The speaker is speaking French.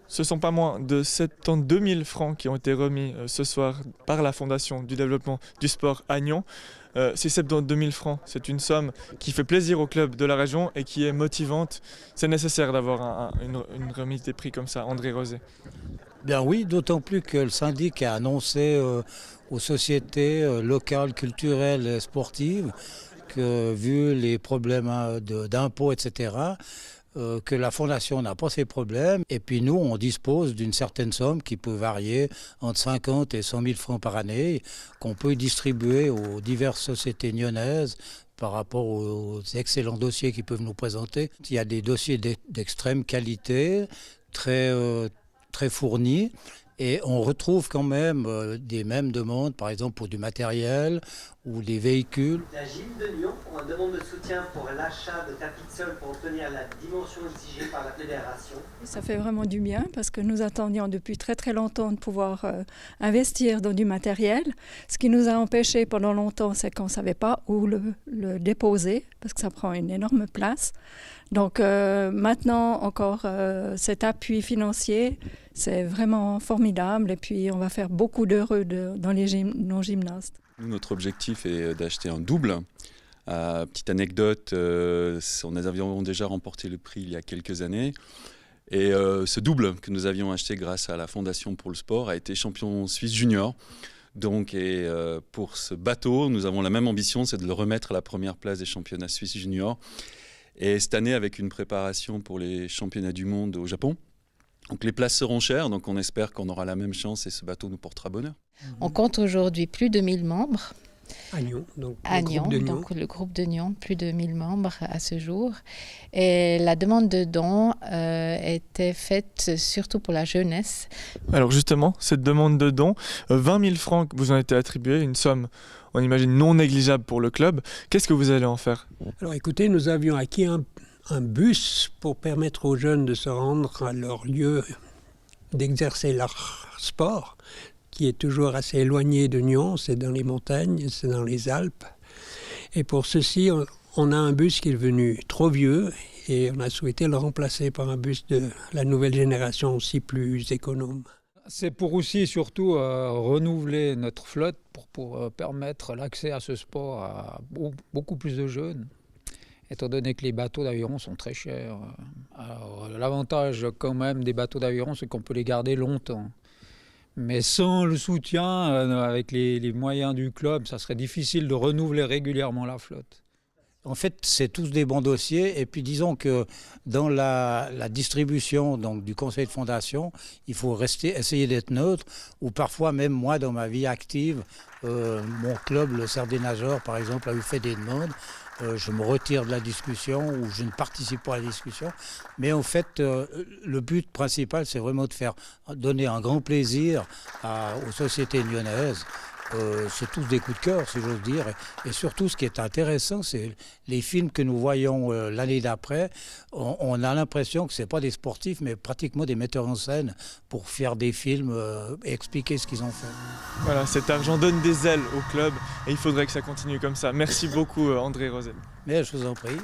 Ce sont pas moins de 72 000 francs qui ont été remis ce soir par la Fondation du développement du sport à Nyon. Ces 72 000 francs, c'est une somme qui fait plaisir aux clubs de la région et qui est motivante. C'est nécessaire d'avoir une remise des prix comme ça, André Rosé. Bien oui, d'autant plus que le syndic a annoncé aux sociétés locales, culturelles et sportives que vu les problèmes d'impôts, etc., que la Fondation n'a pas ces problèmes. Et puis nous, on dispose d'une certaine somme qui peut varier entre 50 et 100 000 francs par année, qu'on peut distribuer aux diverses sociétés nyonnaises par rapport aux excellents dossiers qu'ils peuvent nous présenter. Il y a des dossiers d'extrême qualité, très fournis. Et on retrouve quand même des mêmes demandes, par exemple pour du matériel ou des véhicules. La Gym de Nyon pour une demande de soutien pour l'achat de tapis de sol pour obtenir la dimension exigée par la fédération. Ça fait vraiment du bien parce que nous attendions depuis très très longtemps de pouvoir investir dans du matériel. Ce qui nous a empêchés pendant longtemps, c'est qu'on ne savait pas où le déposer parce que ça prend une énorme place. Donc maintenant encore cet appui financier, c'est vraiment formidable et puis on va faire beaucoup d'heureux dans nos gymnastes. Notre objectif est d'acheter un double. Petite anecdote, nous avions déjà remporté le prix il y a quelques années. Et ce double que nous avions acheté grâce à la Fondation pour le sport a été champion suisse junior. Donc, pour ce bateau, nous avons la même ambition, c'est de le remettre à la première place des championnats suisses juniors. Et cette année, avec une préparation pour les championnats du monde au Japon. Donc les places seront chères, donc on espère qu'on aura la même chance et ce bateau nous portera bonheur. On compte aujourd'hui plus de 1000 membres. À Nyon, donc le groupe de Nyon, plus de 1000 membres à ce jour. Et la demande de dons était faite surtout pour la jeunesse. Alors justement, cette demande de dons, 20 000 francs vous ont été attribués, une somme, on imagine, non négligeable pour le club. Qu'est-ce que vous allez en faire? Alors écoutez, nous avions acquis un bus pour permettre aux jeunes de se rendre à leur lieu d'exercer leur sport, qui est toujours assez éloigné de Nyon, c'est dans les montagnes, c'est dans les Alpes. Et pour ceci, on a un bus qui est devenu trop vieux et on a souhaité le remplacer par un bus de la nouvelle génération aussi plus économe. C'est pour aussi et surtout renouveler notre flotte pour permettre l'accès à ce sport à beaucoup plus de jeunes. Étant donné que les bateaux d'aviron sont très chers. Alors, l'avantage quand même des bateaux d'aviron, c'est qu'on peut les garder longtemps. Mais sans le soutien, avec les moyens du club, ça serait difficile de renouveler régulièrement la flotte. En fait, c'est tous des bons dossiers. Et puis disons que dans la distribution donc, du conseil de fondation, il faut essayer d'être neutre. Ou parfois, même moi, dans ma vie active, mon club, le Cerf des Nageurs, par exemple, a eu fait des demandes. Je me retire de la discussion ou je ne participe pas à la discussion. Mais en fait, le but principal, c'est vraiment de donner un grand plaisir aux sociétés nyonnaises. C'est tous des coups de cœur, si j'ose dire. Et surtout, ce qui est intéressant, c'est les films que nous voyons l'année d'après. On a l'impression que ce n'est pas des sportifs, mais pratiquement des metteurs en scène pour faire des films et expliquer ce qu'ils ont fait. Voilà, cet argent donne des ailes au club et il faudrait que ça continue comme ça. Merci beaucoup, André Rosel. Mais je vous en prie.